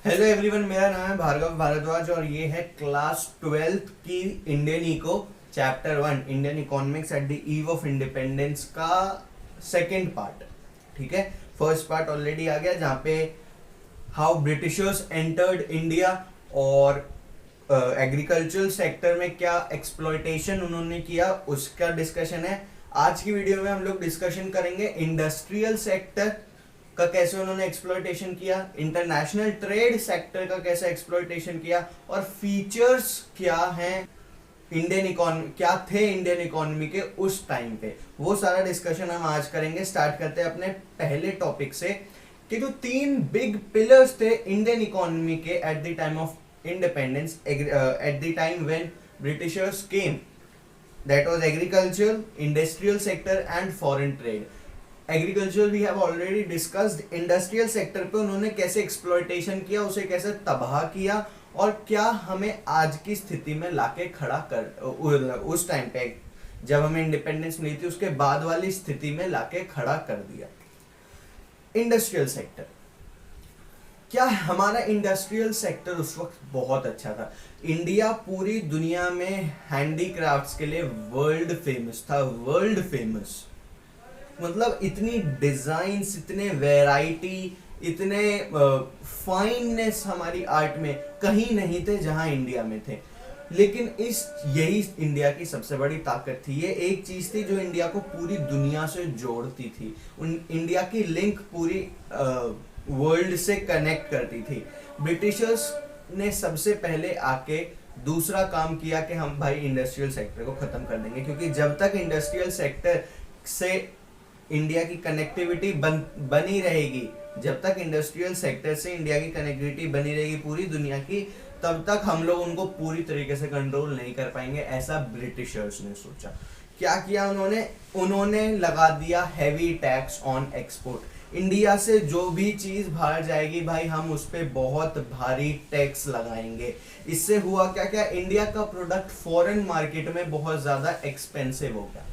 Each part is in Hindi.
हेलो एवरीवन, मेरा नाम है भार्गव भारद्वाज और ये है क्लास 12th की Indian eco chapter 1 Indian economics at the eve of independence का सेकंड पार्ट। ठीक है, फर्स्ट पार्ट ऑलरेडी आ गया जहाँ पे हाउ ब्रिटिशर्स एंटर्ड इंडिया और एग्रीकल्चरल सेक्टर में क्या एक्सप्लॉयटेशन उन्होंने किया उसका डिस्कशन है। आज की वीडियो में हम लोग डिस्कशन करेंगे इंडस्ट्रियल सेक्टर का कैसे उन्होंने एक्सप्लॉयटेशन किया, इंटरनेशनल ट्रेड सेक्टर का कैसे एक्सप्लॉयटेशन किया और फीचर्स क्या हैं इंडियन इकोनॉमी, क्या थे इंडियन इकोनॉमी के उस टाइम पे, वो सारा डिस्कशन हम आज करेंगे। स्टार्ट करते हैं अपने पहले टॉपिक से कि जो तीन बिग पिलर्स थे इंडियन इकोनॉमी के at the time of independence, at the time when Britishers came, that was agriculture, industrial sector and foreign trade. Agriculture we have already discussed. Industrial sector पे उन्होंने कैसे एक्सप्लॉयटेशन किया, उसे कैसे तबाह किया और क्या हमें आज की स्थिति में लाके खड़ा कर, उस टाइम पे जब हमें इंडिपेंडेंस मिली थी उसके बाद वाली स्थिति में लाके खड़ा कर दिया। इंडस्ट्रियल सेक्टर, क्या हमारा इंडस्ट्रियल सेक्टर उस वक्त बहुत अच्छा था। इंडिया पूरी दुनिया में हैंडीक्राफ्ट्स के लिए वर्ल्ड फेमस था, वर्ल्ड फेमस। मतलब इतनी डिजाइन्स, इतने वैरायटी, इतने फाइननेस हमारी आर्ट में कहीं नहीं थे जहां इंडिया में थे। लेकिन यही इंडिया की सबसे बड़ी ताकत थी। ये एक चीज थी जो इंडिया को पूरी दुनिया से जोड़ती थी, इंडिया की लिंक पूरी वर्ल्ड से कनेक्ट करती थी। ब्रिटिशर्स ने सबसे पहले आके दूसरा काम किया कि हम भाई इंडस्ट्रियल सेक्टर को खत्म कर देंगे, क्योंकि जब तक इंडस्ट्रियल सेक्टर से इंडिया की कनेक्टिविटी बनी रहेगी, जब तक इंडस्ट्रियल सेक्टर से इंडिया की कनेक्टिविटी बनी रहेगी पूरी दुनिया की, तब तक हम लोग उनको पूरी तरीके से कंट्रोल नहीं कर पाएंगे, ऐसा ब्रिटिशर्स ने सोचा। क्या किया उन्होंने लगा दिया heavy tax on export. India से जो भी चीज बाहर जाएगी भाई हम उस पर बहुत भारी टैक्स लगाएंगे। इससे हुआ क्या क्या, इंडिया का प्रोडक्ट फॉरेन मार्केट में बहुत ज्यादा एक्सपेंसिव हो गया।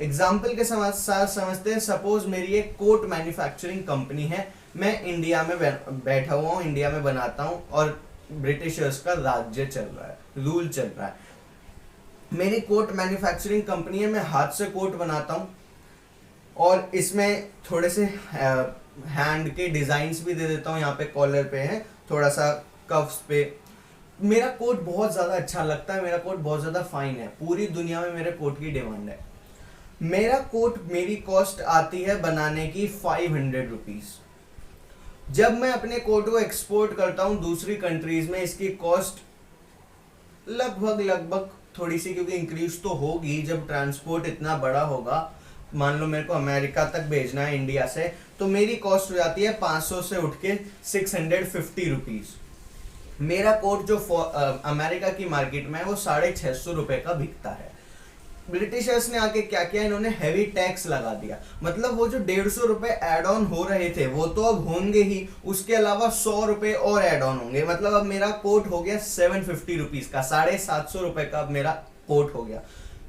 एग्जाम्पल के साथ समझते हैं, सपोज मेरी एक कोट मैन्युफैक्चरिंग कंपनी है, मैं इंडिया में बैठा हुआ हूँ, इंडिया में बनाता हूँ और ब्रिटिशर्स का राज्य चल रहा है, रूल चल रहा है। मेरी कोट मैन्युफैक्चरिंग कंपनी है, मैं हाथ से कोट बनाता हूँ और इसमें थोड़े से हैंड के डिजाइन्स भी दे देता हूँ, यहाँ पे कॉलर पे है, थोड़ा सा कफ्स पे। मेरा कोट बहुत ज्यादा अच्छा लगता है, मेरा कोट बहुत ज्यादा फाइन है, पूरी दुनिया में मेरे कोट की डिमांड है। मेरा कोट, मेरी कॉस्ट आती है बनाने की 500 रुपीज। जब मैं अपने कोट को एक्सपोर्ट करता हूं दूसरी कंट्रीज में, इसकी कॉस्ट लगभग थोड़ी सी, क्योंकि इंक्रीज तो होगी जब ट्रांसपोर्ट इतना बड़ा होगा। मान लो मेरे को अमेरिका तक भेजना है इंडिया से, तो मेरी कॉस्ट हो जाती है 500 से उठ के 650 रुपीज। मेरा कोट जो अमेरिका की मार्केट में है वो 650 रुपए का बिकता है। ब्रिटिशर्स ने आके क्या किया, इन्होंने हैवी टैक्स लगा दिया। मतलब वो जो 150 रुपए एड ऑन हो रहे थे वो तो अब होंगे ही, उसके अलावा 100 रुपए और एड ऑन होंगे। मतलब अब मेरा कोट हो गया 750 रुपीज का, 750 रुपए का अब मेरा कोट हो गया।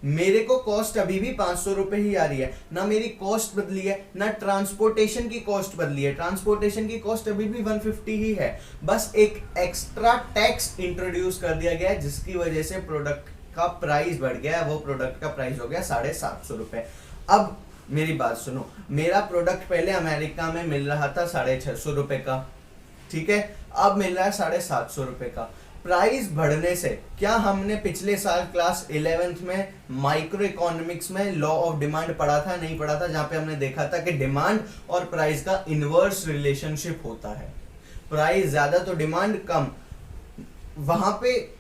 मेरे को कॉस्ट अभी भी 500 रुपए ही आ रही है, ना मेरी कॉस्ट बदली है, ना ट्रांसपोर्टेशन की कॉस्ट बदली है। ट्रांसपोर्टेशन की कॉस्ट अभी भी 150 ही है, बस एक एक्स्ट्रा टैक्स इंट्रोड्यूस कर दिया गया है जिसकी वजह से प्रोडक्ट का प्राइस बढ़ गया है। वो प्रोडक्ट का प्राइस हो गया 750 रुपए। अब मेरी बात सुनो, मेरा प्रोडक्ट पहले अमेरिका में मिल रहा था 650 रुपए का, ठीक है, अब मिल रहा है 750 रुपए का। प्राइस बढ़ने से क्या हमने पिछले साल क्लास 11th में माइक्रो इकोनॉमिक्स में लॉ ऑफ डिमांड पढ़ा था? नहीं पढ़ा था, जहां पे हमने देखा था कि डिमांड और प्राइस का इनवर्स रिलेशनशिप होता है। प्राइस ज्यादा तो डिमांड कम। वहां पे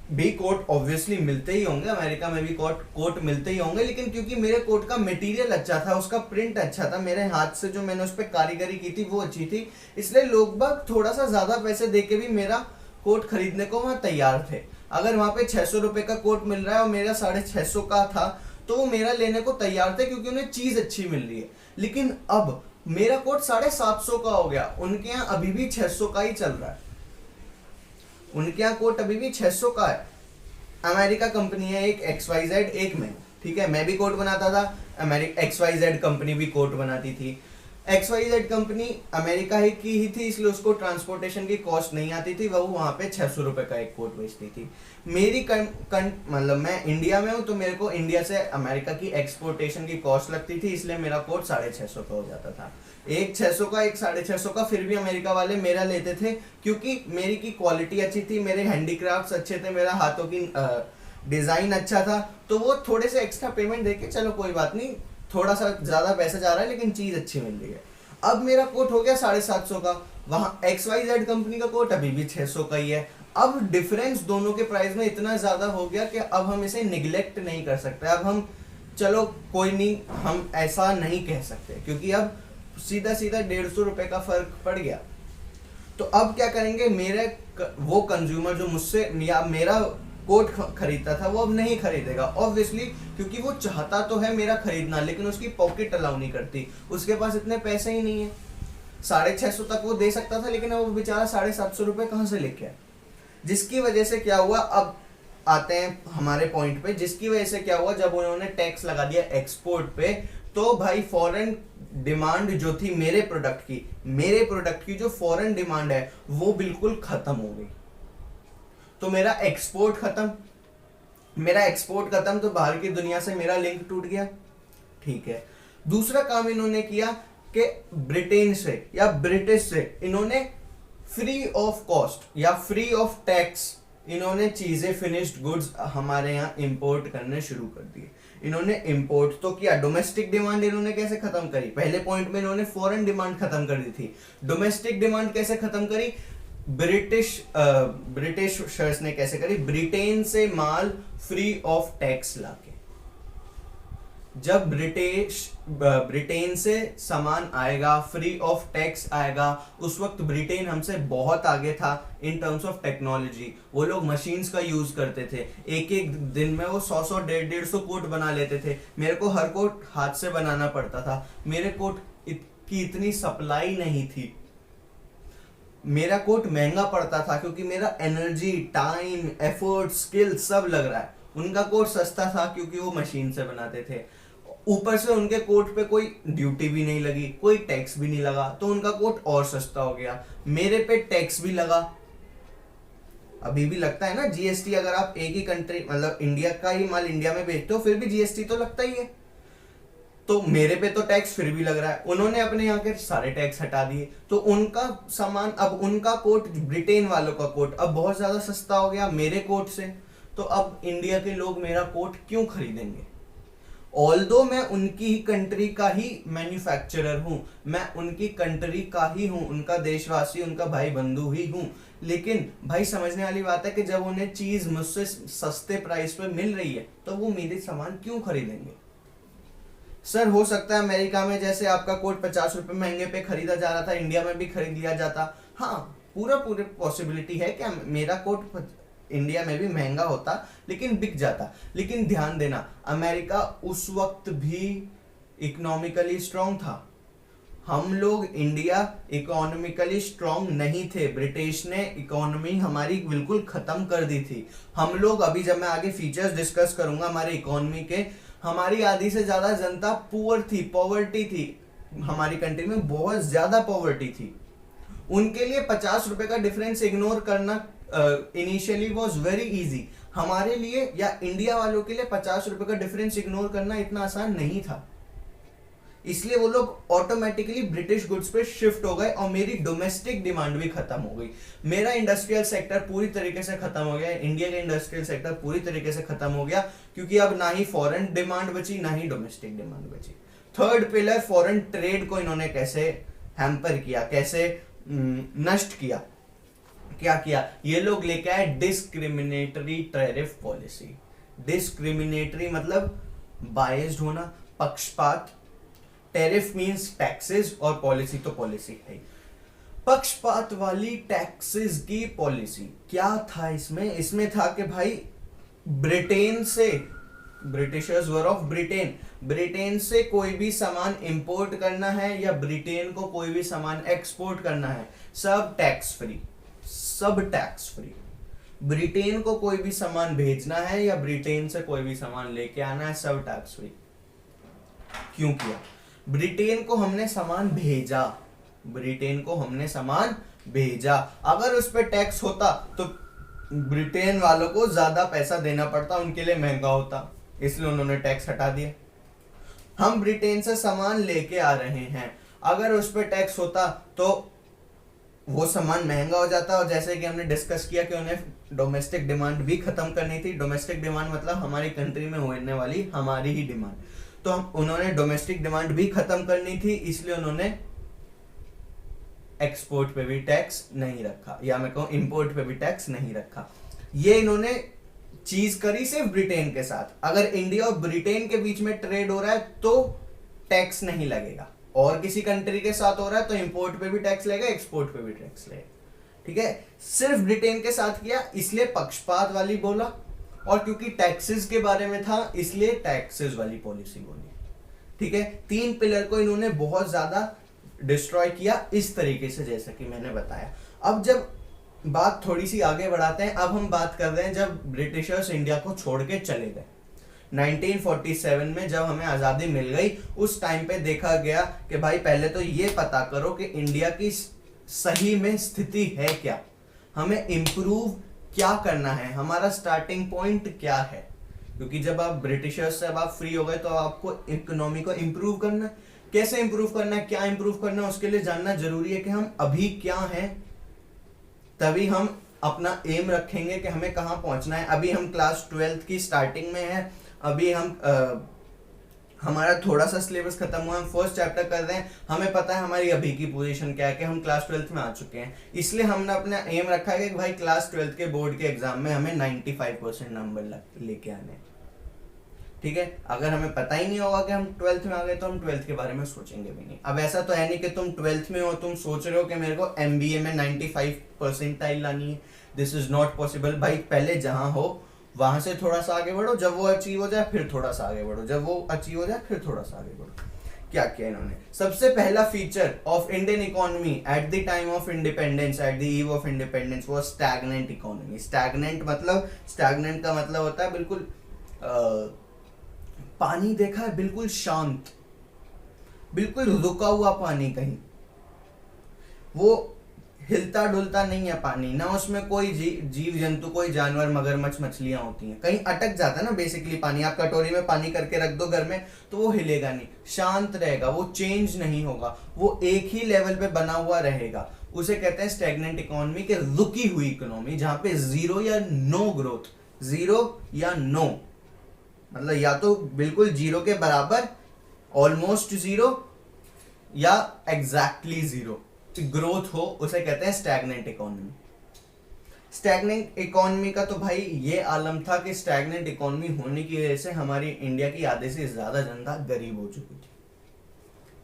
भी कोट ऑब्वियसली मिलते ही होंगे, अमेरिका में भी कोट मिलते ही होंगे, लेकिन क्योंकि मेरे कोट का मटेरियल अच्छा था, उसका प्रिंट अच्छा था, मेरे हाथ से जो मैंने उस पर कारीगरी की थी वो अच्छी थी, इसलिए लोग बाग थोड़ा सा ज्यादा पैसे देके भी मेरा कोट खरीदने को वहां तैयार थे। अगर वहां पे 600 रुपए का कोट मिल रहा है और मेरा 650 का था तो वो मेरा लेने को तैयार थे, क्योंकि उन्हें चीज अच्छी मिल रही है। लेकिन अब मेरा कोट 750 का हो गया, उनके यहाँ अभी भी 600 का ही चल रहा है, उनके यहाँ कोट अभी भी 600 का है। अमेरिका कंपनी है एक XYZ, एक मैं, ठीक है, मैं भी कोट बनाता था, अमेरिका XYZ कंपनी भी कोट बनाती थी। XYZ कंपनी अमेरिका ही की ही थी, इसलिए उसको ट्रांसपोर्टेशन की कॉस्ट नहीं आती थी, वो वहां पे 600 रुपए का एक कोट बेचती थी। मेरी मतलब मैं इंडिया में हूँ, तो मेरे को इंडिया से अमेरिका की एक्सपोर्टेशन की कॉस्ट लगती थी, इसलिए मेरा कोट 650 का हो जाता था। एक 600 का, एक 650 का, फिर भी अमेरिका वाले मेरा लेते थे, क्योंकि मेरी की क्वालिटी अच्छी थी, मेरे हैंडीक्राफ्ट्स अच्छे थे, मेरा हाथों की डिजाइन अच्छा था, तो वो थोड़े से एक्स्ट्रा पेमेंट देके चलो कोई बात नहीं, थोड़ा सा ज्यादा पैसा जा रहा है लेकिन चीज अच्छी मिल रही है। अब मेरा कोट हो गया 750 का, वहां XYZ कंपनी का कोट अभी भी 600 का ही है। अब डिफरेंस दोनों के प्राइस में इतना ज्यादा हो गया कि अब हम इसे निगलेक्ट नहीं कर सकते। अब हम चलो कोई नहीं, हम ऐसा नहीं कह सकते, क्योंकि अब सीधा सीधा 150 रुपए का फर्क पड़ गया। तो अब क्या करेंगे, मेरे वो कंज्यूमर जो मुझसे या मेरा कोट खरीदता था, वो अब नहीं खरीदेगा ऑब्वियसली, क्योंकि वो चाहता तो है मेरा खरीदना, लेकिन उसकी पॉकेट अलाउ नहीं करती, उसके पास इतने पैसे ही नहीं है। 650 तक वो दे सकता था, लेकिन अब वो बेचारा 750 रुपए कहाँ से लेके आया। जिसकी वजह से क्या हुआ, अब आते हैं हमारे पॉइंट पे, जिसकी वजह से क्या हुआ, जब उन्होंने टैक्स लगा दिया एक्सपोर्ट पे, तो भाई फॉरेन डिमांड जो थी मेरे प्रोडक्ट की जो फॉरेन डिमांड है वो बिल्कुल खत्म हो गई। तो मेरा एक्सपोर्ट खत्म, तो बाहर की दुनिया से मेरा लिंक टूट गया। ठीक है, दूसरा काम इन्होंने किया कि ब्रिटेन से या ब्रिटिश से इन्होंने फ्री ऑफ कॉस्ट या फ्री ऑफ टैक्स इन्होंने चीजें, फिनिश्ड गुड्स हमारे यहाँ इंपोर्ट करने शुरू कर दिए। इन्होंने इंपोर्ट तो किया, डोमेस्टिक डिमांड इन्होंने कैसे खत्म करी, पहले पॉइंट में इन्होंने फॉरेन डिमांड खत्म कर दी थी। डोमेस्टिक डिमांड कैसे खत्म करी, ब्रिटिशर्स ने कैसे करी, ब्रिटेन से माल फ्री ऑफ टैक्स लाके। जब ब्रिटेन से सामान आएगा, फ्री ऑफ टैक्स आएगा, उस वक्त ब्रिटेन हमसे बहुत आगे था इन टर्म्स ऑफ टेक्नोलॉजी। वो लोग मशीन्स का यूज करते थे, एक एक दिन में वो 100 150 कोट बना लेते थे। मेरे को हर कोट हाथ से बनाना पड़ता था, मेरे कोट की इतनी सप्लाई नहीं थी, मेरा कोट महंगा पड़ता था, क्योंकि मेरा एनर्जी, टाइम, एफर्ट, स्किल सब लग रहा है। उनका कोट सस्ता था क्योंकि वो मशीन से बनाते थे, ऊपर से उनके कोट पे कोई ड्यूटी भी नहीं लगी, कोई टैक्स भी नहीं लगा, तो उनका कोट और सस्ता हो गया। मेरे पे टैक्स भी लगा, अभी भी लगता है ना जीएसटी। अगर आप एक ही कंट्री मतलब इंडिया का ही माल इंडिया में बेचते हो, फिर भी जीएसटी तो लगता ही है। तो मेरे पे तो टैक्स फिर भी लग रहा है। उन्होंने अपने यहाँ के सारे टैक्स हटा दिए, तो उनका सामान, अब उनका कोट, ब्रिटेन वालों का कोट अब बहुत ज्यादा सस्ता हो गया मेरे कोट से। तो अब इंडिया के लोग मेरा कोट क्यों खरीदेंगे? ऑल्दो मैं उनकी ही कंट्री का ही मैन्युफैक्चरर हूं, मैं उनकी कंट्री का ही हूं, उनका देशवासी, उनका भाई बंधु ही हूं, लेकिन भाई समझने वाली बात है कि जब उन्हें चीज मुझसे सस्ते प्राइस पे मिल रही है, तो वो मेरे सामान क्यों खरीदेंगे? सर हो सकता है अमेरिका में जैसे आपका कोट 50 रुपए महंगे पे खरीदा जा रहा था, इंडिया में भी खरीद लिया जाता। हाँ, पूरा पॉसिबिलिटी है कि मेरा कोट इंडिया में भी महंगा होता लेकिन बिक जाता। लेकिन ध्यान देना, अमेरिका उस वक्त भी इकोनॉमिकली स्ट्रांग था, हम लोग इंडिया इकोनॉमिकली स्ट्रांग नहीं थे। ब्रिटिश ने इकोनॉमी हमारी बिल्कुल खत्म कर दी थी। हम लोग, अभी जब मैं आगे फीचर्स डिस्कस करूंगा हमारे इकोनॉमी के, हमारी आधी से ज्यादा जनता पुअर थी, पॉवर्टी थी, हमारी कंट्री में बहुत ज्यादा पॉवर्टी थी। उनके लिए 50 रुपए का डिफरेंस इग्नोर करना इनिशियली वॉज वेरी इजी। हमारे लिए या इंडिया वालों के लिए 50 रुपए का डिफरेंस इग्नोर करना इतना आसान नहीं था, इसलिए वो लोग ऑटोमेटिकली ब्रिटिश गुड्स पे शिफ्ट हो गए और मेरी डोमेस्टिक डिमांड भी खत्म हो गई। मेरा इंडस्ट्रियल सेक्टर पूरी तरीके से खत्म हो गया, इंडिया का इंडस्ट्रियल सेक्टर पूरी तरीके से खत्म हो गया, क्योंकि अब ना ही फॉरेन डिमांड बची ना ही डोमेस्टिक डिमांड बची। थर्ड पिलर, फॉरेन ट्रेड को इन्होंने कैसे हैम्पर किया, कैसे नष्ट किया। क्या किया ये लोग, लेके आए डिस्क्रिमिनेटरी टैरिफ पॉलिसी। डिस्क्रिमिनेटरी मतलब बायस्ड होना, पक्षपात। टैरिफ मींस टैक्सेस और पॉलिसी तो पॉलिसी है। पक्षपात वाली टैक्सेस की पॉलिसी क्या था इसमें? इसमें था कि भाई ब्रिटेन से, Britishers were of Britain, Britain से कोई भी सामान इंपोर्ट करना है या ब्रिटेन को कोई भी सामान एक्सपोर्ट करना है, सब टैक्स फ्री, सब टैक्स फ्री। ब्रिटेन को कोई भी सामान भेजना है या ब्रिटेन से कोई भी सामान लेके आना है, सब टैक्स फ्री। क्यों किया? ब्रिटेन को हमने सामान भेजा, ब्रिटेन को हमने सामान भेजा, अगर उस पर टैक्स होता तो ब्रिटेन वालों को ज्यादा पैसा देना पड़ता, उनके लिए महंगा होता, इसलिए उन्होंने टैक्स हटा दिया। हम ब्रिटेन से सामान लेके आ रहे हैं, अगर उस पर टैक्स होता तो वो सामान महंगा हो जाता, और जैसे कि हमने डिस्कस किया कि उन्हें डोमेस्टिक डिमांड भी खत्म करनी थी। डोमेस्टिक डिमांड मतलब हमारी कंट्री में होने वाली हमारी ही डिमांड, तो उन्होंने डोमेस्टिक डिमांड भी खत्म करनी थी, इसलिए उन्होंने एक्सपोर्ट पे भी टैक्स नहीं रखा, या मैं कहूं इंपोर्ट पे भी टैक्स नहीं रखा। ये इन्होंने चीज करी सिर्फ ब्रिटेन के साथ। अगर इंडिया और ब्रिटेन के बीच में ट्रेड हो रहा है तो टैक्स नहीं लगेगा, और किसी कंट्री के साथ हो रहा है तो इंपोर्ट पे भी टैक्स लगेगा, एक्सपोर्ट पे भी टैक्स लगेगा। ठीक है, सिर्फ ब्रिटेन के साथ किया, इसलिए पक्षपात वाली बोला, और क्योंकि टैक्सेस के बारे में था इसलिए टैक्सेस वाली पॉलिसी बोली। ठीक है, 3 पिलर को इन्होंने बहुत ज्यादा डिस्ट्रॉय किया इस तरीके से, जैसा कि मैंने बताया। अब जब बात थोड़ी सी आगे बढ़ाते हैं, अब हम बात कर रहे हैं जब ब्रिटिशर्स इंडिया को छोड़ के चले गए 1947 में, जब हमें आजादी मिल गई, उस टाइम पे देखा गया कि भाई पहले तो ये पता करो कि इंडिया की सही में स्थिति है क्या, हमें इंप्रूव क्या करना है, हमारा स्टार्टिंग पॉइंट क्या है। क्योंकि जब आप ब्रिटिशर्स से अब आप फ्री हो गए तो आपको इकोनॉमी को इंप्रूव करना है। कैसे इंप्रूव करना है, क्या इंप्रूव करना है, उसके लिए जानना जरूरी है कि हम अभी क्या हैं, तभी हम अपना एम रखेंगे कि हमें कहां पहुंचना है। अभी हम क्लास 12th की स्टार्टिंग में है, अभी हम हमारा थोड़ा सा सिलेबस खत्म हुआ, हम फर्स्ट चैप्टर कर रहे हैं, हमें पता है हमारी अभी की पोजीशन क्या है कि हम क्लास 12th में आ चुके हैं। इसलिए हमने अपना एम रखा है कि भाई क्लास 12th के बोर्ड के एग्जाम में हमें 95% नंबर लेके आने हैं। ठीक है, अगर हमें पता ही नहीं होगा कि हम 12th में आ गए तो हम 12th के बारे में सोचेंगे भी नहीं। अब ऐसा तो है नहीं कि तुम 12th में हो, तुम सोच रहे हो कि मेरे को MBA में 95 परसेंटाइल लानी है, दिस इज नॉट पॉसिबल। भाई पहले जहां हो वहां से थोड़ा सा आगे बढ़ो, जब वो अचीव हो जाए फिर थोड़ा सा आगे बढ़ो, जब वो अचीव हो जाए फिर थोड़ा सा आगे बढ़ो। क्या किया इन्होंने, सबसे पहला feature of Indian economy eight the time of independence, at the eve of independence, वो स्टैग्नेंट इकोनॉमी। स्टैग्नेंट मतलब, स्टैग्नेंट का मतलब होता है बिल्कुल पानी देखा है, बिल्कुल शांत, बिल्कुल रुका हुआ पानी, कहीं वो हिलता डुलता नहीं है पानी, ना उसमें कोई जीव जंतु, कोई जानवर, मगरमच्छ, मछलियां होती हैं। कहीं अटक जाता है ना बेसिकली पानी, आप कटोरी में पानी करके रख दो घर में तो वो हिलेगा नहीं, शांत रहेगा, वो चेंज नहीं होगा, वो एक ही लेवल पे बना हुआ रहेगा। उसे कहते हैं स्टैग्नेंट इकोनॉमी के रुकी हुई इकोनॉमी, जहां पे जीरो या नो ग्रोथ, जीरो या नो मतलब या तो बिल्कुल जीरो के बराबर, ऑलमोस्ट जीरो, या एग्जैक्टली जीरो ग्रोथ हो, उसे कहते हैं स्टैग्नेंट इकोनॉमी। स्टैग्नेंट इकोनॉमी का तो भाई ये आलम था कि स्टैग्नेंट इकोनॉमी होने की वजह से हमारी इंडिया की आधे से ज्यादा जनता गरीब हो चुकी थी।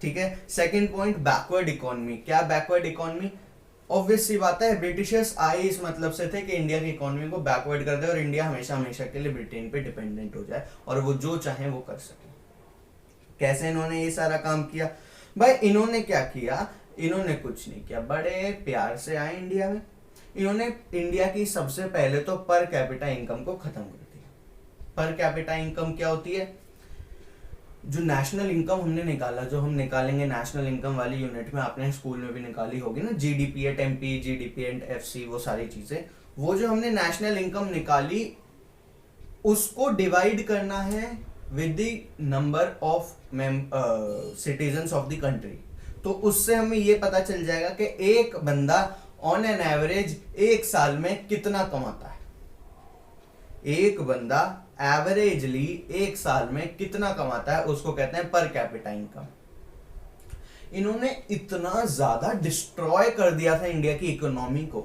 ठीक है, सेकंड पॉइंट, बैकवर्ड इकोनॉमी। क्या बैकवर्ड इकोनॉमी, ऑब्वियस सी बात है, ब्रिटिशर्स आए इस मतलब से थे कि इंडिया की इकोनॉमी को बैकवर्ड कर दे और इंडिया हमेशा हमेशा के लिए ब्रिटेन पे डिपेंडेंट हो जाए और वो जो चाहे वो कर सके। कैसे इन्होंने ये सारा काम किया भाई, इन्होंने क्या किया, इन्होंने कुछ नहीं किया, बड़े प्यार से आए इंडिया में, इन्होंने इंडिया की सबसे पहले तो पर कैपिटा इनकम को खत्म कर दिया। पर कैपिटा इनकम क्या होती है, जो नेशनल इनकम हमने निकाला, जो हम निकालेंगे नेशनल इनकम वाली यूनिट में, आपने स्कूल में भी निकाली होगी ना, GDP at MP, GDP at FC, वो सारी चीजें, वो जो हमने नेशनल इनकम निकाली उसको डिवाइड करना है with the number of citizens of the country. तो उससे हमें ये पता चल जाएगा कि एक बंदा ऑन एन एवरेज एक साल में कितना कमाता है, एक बंदा एवरेजली एक साल में कितना कमाता है, उसको कहते हैं पर कैपिटा इनकम। इन्होंने इतना ज्यादा डिस्ट्रॉय कर दिया था इंडिया की इकोनॉमी को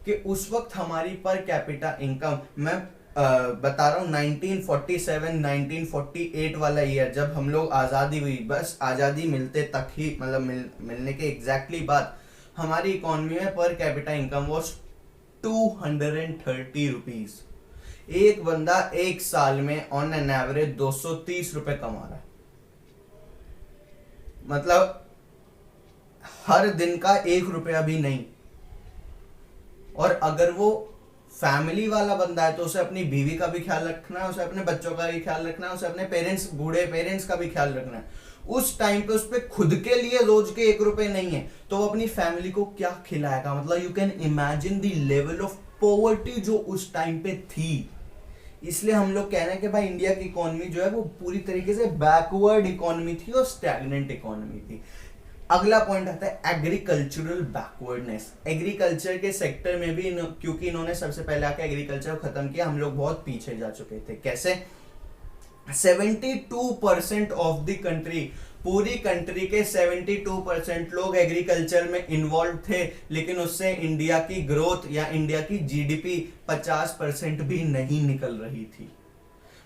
कि उस वक्त हमारी पर कैपिटा इनकम, मैं बता रहा हूं 1947 1948 वाला ईयर, जब हम लोग आजादी हुई, बस आजादी मिलते तक ही, मतलब मिलने के एग्जैक्टली बाद हमारी इकोनॉमी में per capita income was 230 rupees. एक बंदा एक साल में ऑन एन एवरेज 230 रुपए कमा रहा है, मतलब हर दिन का 1 रुपया भी नहीं। और अगर वो फैमिली वाला बंदा है तो उसे अपनी बीवी का भी ख्याल रखना है, उसे अपने बच्चों का भी ख्याल रखना है, उसे अपने पेरेंट्स, बूढ़े पेरेंट्स का भी ख्याल रखना है, उस टाइम पे उस पे खुद के लिए रोज के 1 रुपए नहीं है, तो वो अपनी फैमिली को क्या खिलाएगा? मतलब you can imagine the level of poverty जो उस टाइम पे थी। इसलिए हम लोग कह रहे हैं कि भाई इंडिया की इकोनॉमी जो है वो पूरी तरीके से बैकवर्ड इकोनॉमी थी और स्टैग्नेंट इकोनॉमी थी। अगला पॉइंट आता है एग्रीकल्चरल बैकवर्डनेस। एग्रीकल्चर के सेक्टर में भी क्योंकि इन्होंने सबसे पहले आके एग्रीकल्चर खत्म किया, हम लोग बहुत पीछे जा चुके थे। कैसे? 72% ऑफ द कंट्री, पूरी कंट्री के 72% लोग एग्रीकल्चर में इन्वॉल्व थे, लेकिन उससे इंडिया की ग्रोथ या इंडिया की जीडीपी 50% भी नहीं निकल रही थी।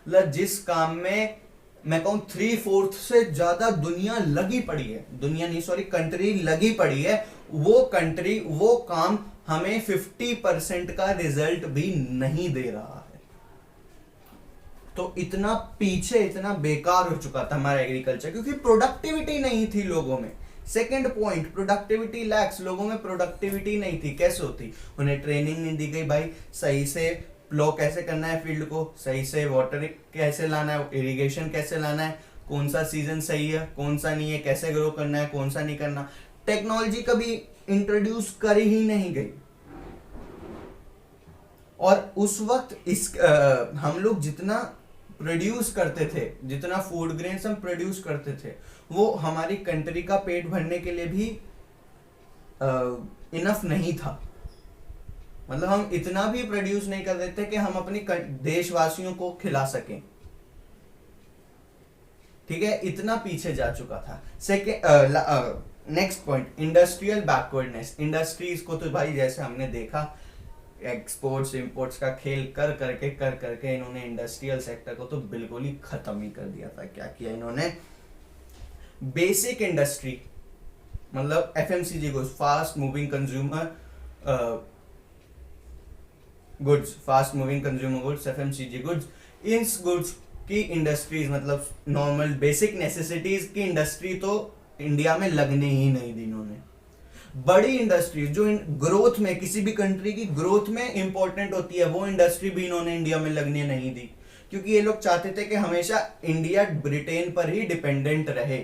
मतलब जिस काम में मैं कहूं 3/4 से ज्यादा दुनिया लगी पड़ी है, दुनिया नहीं सॉरी कंट्री लगी पड़ी है, वो कंट्री वो काम हमें 50% का रिजल्ट भी नहीं दे रहा है। तो इतना पीछे, इतना बेकार हो चुका था हमारा एग्रीकल्चर, क्योंकि प्रोडक्टिविटी नहीं थी लोगों में। सेकंड पॉइंट, प्रोडक्टिविटी लैक्स, लोगों में प्रोडक्टिविटी नहीं थी। कैसे होती? उन्हें ट्रेनिंग नहीं दी गई भाई, सही से प्लो कैसे करना है फील्ड को, सही से वाटर कैसे लाना है, इरिगेशन कैसे लाना है, कौन सा सीजन सही है कौन सा नहीं है, कैसे ग्रो करना है कौन सा नहीं करना। टेक्नोलॉजी कभी इंट्रोड्यूस करी ही नहीं गई। और उस वक्त हम लोग जितना प्रोड्यूस करते थे, जितना फूड ग्रेन्स हम प्रोड्यूस करते थे, वो हमारी कंट्री का पेट भरने के लिए भी इनफ नहीं था। मतलब हम इतना भी प्रोड्यूस नहीं कर रहे थे कि हम अपनी देशवासियों को खिला सकें। ठीक है, इतना पीछे जा चुका था। Second next point, industrial backwardness. Industries को तो भाई जैसे हमने देखा, एक्सपोर्ट्स इंपोर्ट्स का खेल कर करके इन्होंने इंडस्ट्रियल सेक्टर को तो बिल्कुल ही खत्म ही कर दिया था। क्या किया इन्होंने? बेसिक इंडस्ट्री मतलब FMCG goods, fast moving consumer goods, fast moving consumer goods, FMCG goods, इन गुड्स की इंडस्ट्रीज मतलब नॉर्मल बेसिक नेसेसिटीज की इंडस्ट्री तो इंडिया में लगने ही नहीं दी इन्होंने। बड़ी इंडस्ट्री जो ग्रोथ में, किसी भी कंट्री की ग्रोथ में इंपॉर्टेंट होती है, वो इंडस्ट्री भी इन्होंने इंडिया में लगने नहीं दी, क्योंकि ये लोग चाहते थे कि हमेशा इंडिया ब्रिटेन पर ही डिपेंडेंट रहे,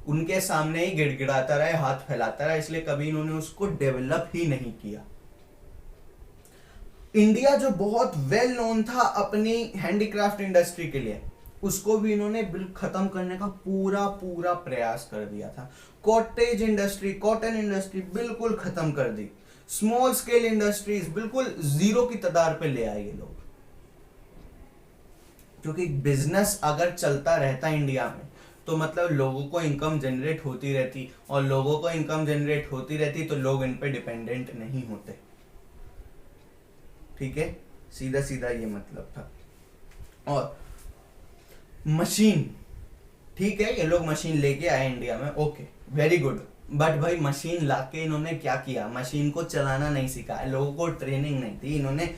उनके सामने ही गिड़गिड़ाता रहे, हाथ फैलाता रहे, इसलिए कभी इन्होंने उसको डेवलप ही नहीं किया। इंडिया जो बहुत वेल नोन था अपनी हैंडीक्राफ्ट इंडस्ट्री के लिए, उसको भी इन्होंने बिल्कुल खत्म करने का पूरा प्रयास कर दिया था। कॉटेज इंडस्ट्री, कॉटन इंडस्ट्री बिल्कुल खत्म कर दी। स्मॉल स्केल इंडस्ट्रीज बिल्कुल जीरो की तादाद पे ले आए ये लोग, क्योंकि बिजनेस अगर चलता रहता इंडिया में तो मतलब लोगों को इनकम जनरेट होती रहती, और लोगों को इनकम जनरेट होती रहती तो लोग इन पे डिपेंडेंट नहीं होते। ठीक है, सीधा सीधा ये मतलब था। और मशीन, ठीक है, ये लोग मशीन लेके आए इंडिया में, ओके वेरी गुड, बट भाई मशीन लाके इन्होंने क्या किया? मशीन को चलाना नहीं सिखाया, लोगों को ट्रेनिंग नहीं दी इन्होंने।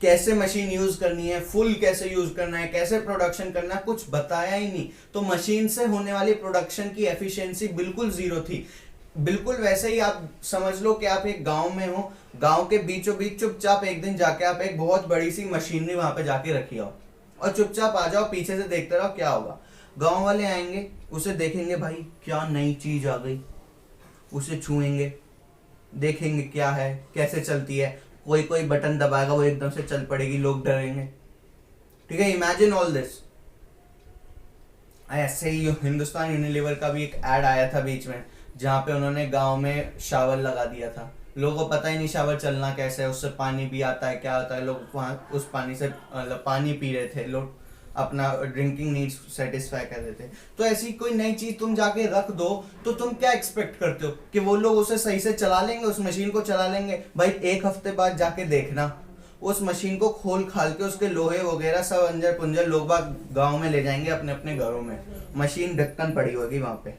कैसे मशीन यूज करनी है, फुल कैसे यूज करना है, कैसे प्रोडक्शन करना है, कुछ बताया ही नहीं। तो मशीन से होने वाली प्रोडक्शन की एफिशिएंसी बिल्कुल जीरो थी। बिल्कुल वैसे ही आप समझ लो कि आप एक गांव में हो, गांव के बीचों बीच चुपचाप एक दिन जाके आप एक बहुत बड़ी सी मशीनरी वहां पे जाके रखी हो और चुपचाप आ जाओ, पीछे से देखते रहो, क्या होगा? गांव वाले आएंगे, उसे देखेंगे भाई क्या नई चीज आ गई, उसे छुएंगे, देखेंगे क्या है, कैसे चलती है, कोई कोई बटन दबाएगा वो एकदम से चल पड़ेगी, लोग डरेंगे। ठीक है, इमेजिन ऑल दिस। ऐसे ही हिंदुस्तान यूनिलीवर का भी एक एड आया था बीच में, जहां पे उन्होंने गांव में शावर लगा दिया था। लोगों को पता ही नहीं शावर चलना कैसे है, उससे पानी भी आता है, क्या आता है, लोग वहां उस पानी से पानी पी रहे थे, लोग अपना ड्रिंकिंग नीड्स सेटिस्फाई कर रहे थे। तो ऐसी कोई नई चीज तुम जाके रख दो तो तुम क्या एक्सपेक्ट करते हो कि वो लोग उसे सही से चला लेंगे, उस मशीन को चला लेंगे? भाई 1 हफ्ते बाद जाके देखना, उस मशीन को खोल खाल के उसके लोहे वगैरह सब अंजर पुंजर लोग बाग गाँव में ले जाएंगे अपने अपने घरों में, मशीन ढक्कन पड़ी होगी वहां पे।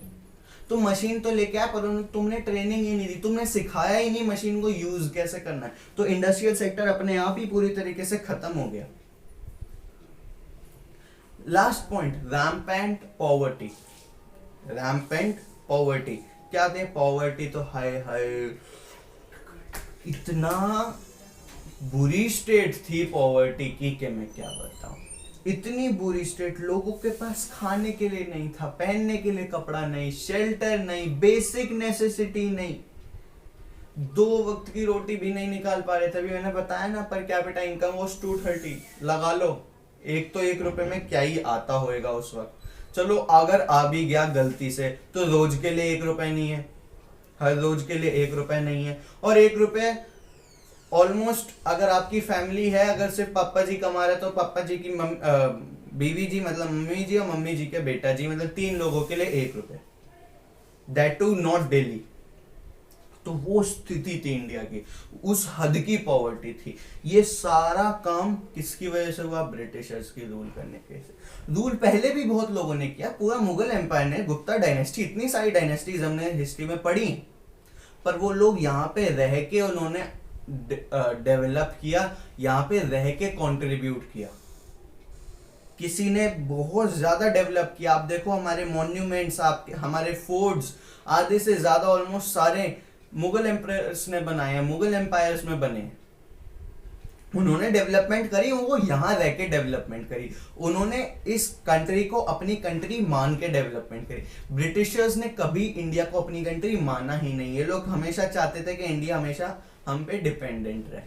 तो मशीन तो लेके आया पर तुमने ट्रेनिंग ही नहीं दी, तुमने सिखाया ही नहीं मशीन को यूज कैसे करना है। तो इंडस्ट्रियल सेक्टर अपने आप ही पूरी तरीके से खत्म हो गया। Last point, rampant poverty. Rampant poverty क्या थे? पॉवर्टी तो हाय हाय इतना बुरी स्टेट थी पॉवर्टी की कि मैं क्या बताऊं। इतनी बुरी स्टेट, लोगों के पास खाने के लिए नहीं था, पहनने के लिए कपड़ा नहीं, शेल्टर नहीं, बेसिक नेसेसिटी नहीं, 2 वक्त की रोटी भी नहीं निकाल पा रहे थे। अभी मैंने बताया ना, पर कैपिटा इनकम वॉज 230, लगा लो एक तो 1 रुपए में क्या ही आता होएगा उस वक्त। चलो अगर आ भी गया गलती से तो रोज के लिए 1 रुपए नहीं है, हर रोज के लिए 1 रुपए नहीं है। और 1 रुपए ऑलमोस्ट, अगर आपकी फैमिली है, अगर सिर्फ पापा जी कमा रहे तो पापा जी की बीवी जी मतलब मम्मी जी और मम्मी जी के बेटा जी मतलब 3 लोगों के लिए 1 रुपए, दैट टू नॉट डेली। तो वो स्थिति थी इंडिया की, उस हद की पॉवर्टी थी। ये सारा काम किसकी वजह से हुआ? ब्रिटिशर्स की रूल करने के से। रूल पहले भी बहुत लोगों ने किया, पूरा मुगल एम्पायर ने, गुप्ता डायनेस्टी, इतनी सारी डायनेस्टीज हमने हिस्ट्री में पढ़ी, पर वो लोग यहाँ पे रह के उन्होंने डेवलप किया, यहाँ पे रह के कंट्रीब्यूट किया। किसी ने बहुत ज्यादा डेवलप किया। आप देखो हमारे मॉन्यूमेंट्स, आपके हमारे फोर्ट्स, आधे से ज्यादा ऑलमोस्ट सारे मुगल एम्पायर्स ने बनाए हैं, मुगल एम्पायर्स में बने। उन्होंने डेवलपमेंट करी, वो यहाँ रह के डेवलपमेंट करी, उन्होंने इस कंट्री को अपनी कंट्री मान के डेवलपमेंट करी। ब्रिटिशर्स ने कभी इंडिया को अपनी कंट्री माना ही नहीं। ये लोग हमेशा चाहते थे कि इंडिया हमेशा हम पे डिपेंडेंट रहे।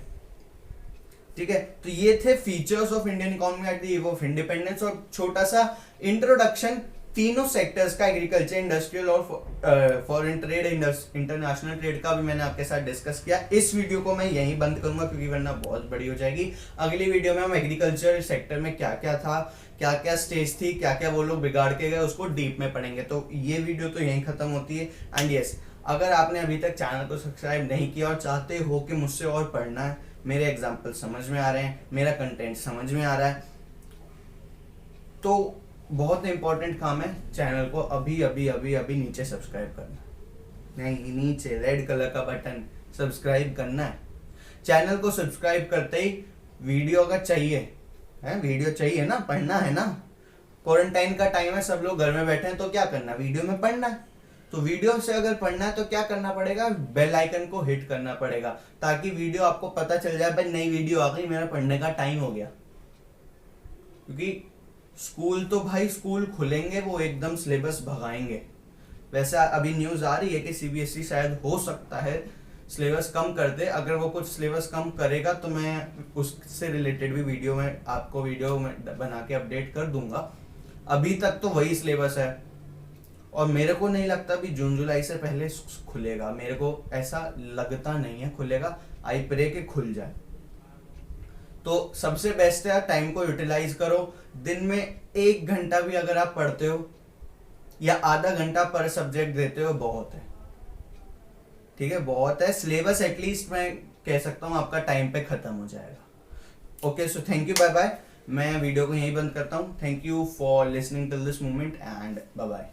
ठीक है, तो ये थे features of Indian economy eight the eve of independence. और छोटा सा इंट्रोडक्शन तीनों सेक्टर्स का, एग्रीकल्चर, इंडस्ट्रियल और फॉरेन ट्रेड, इंटरनेशनल ट्रेड का भी मैंने आपके साथ डिस्कस किया। इस वीडियो को मैं यहीं बंद करूंगा क्योंकि वरना बहुत बड़ी हो जाएगी। अगली वीडियो में हम एग्रीकल्चर सेक्टर में क्या क्या था, क्या क्या स्टेज थी, क्या क्या वो लोग बिगाड़ के गए, उसको डीप में पढ़ेंगे। तो ये वीडियो तो यहीं खत्म होती है। एंड यस, अगर आपने अभी तक चैनल को सब्सक्राइब नहीं किया और चाहते हो कि मुझसे और पढ़ना है, मेरे एग्जाम्पल समझ में आ रहे हैं, मेरा कंटेंट समझ में आ रहा है, तो बहुत इंपॉर्टेंट काम है, चैनल को अभी अभी अभी अभी नीचे सब्सक्राइब करना। नहीं, नीचे रेड कलर का बटन सब्सक्राइब करना है। चैनल को सब्सक्राइब करते ही वीडियो अगर चाहिए है, वीडियो चाहिए ना, पढ़ना है ना, क्वारंटाइन का टाइम है, सब लोग घर में बैठे हैं, तो क्या करना, वीडियो में पढ़ना है। तो वीडियो से अगर पढ़ना है तो क्या करना पड़ेगा, बेल आइकन को हिट करना पड़ेगा, ताकि वीडियो आपको पता चल जाए भाई नई वीडियो आ गई, मेरा पढ़ने का टाइम हो गया। क्योंकि स्कूल तो भाई स्कूल खुलेंगे, वो एकदम सिलेबस भगाएंगे। वैसे अभी न्यूज आ रही है कि सीबीएसई शायद हो सकता है सिलेबस कम कर दे। अगर वो कुछ सिलेबस कम करेगा तो मैं उससे रिलेटेड भी वीडियो में आपको वीडियो में बना के अपडेट कर दूंगा। अभी तक तो वही सिलेबस है और मेरे को नहीं लगता भी जून जुलाई से पहले खुलेगा, मेरे को ऐसा लगता नहीं है खुलेगा। आई प्रे के खुल जाए। तो सबसे बेस्ट है टाइम को यूटिलाइज करो। दिन में 1 घंटा भी अगर आप पढ़ते हो या आधा घंटा पर सब्जेक्ट देते हो, बहुत है। ठीक है, बहुत है। सिलेबस एटलीस्ट मैं कह सकता हूं आपका टाइम पे खत्म हो जाएगा। Okay, so thank you, bye bye. मैं वीडियो को यहीं बंद करता हूं। Thank you for listening till this moment and bye bye.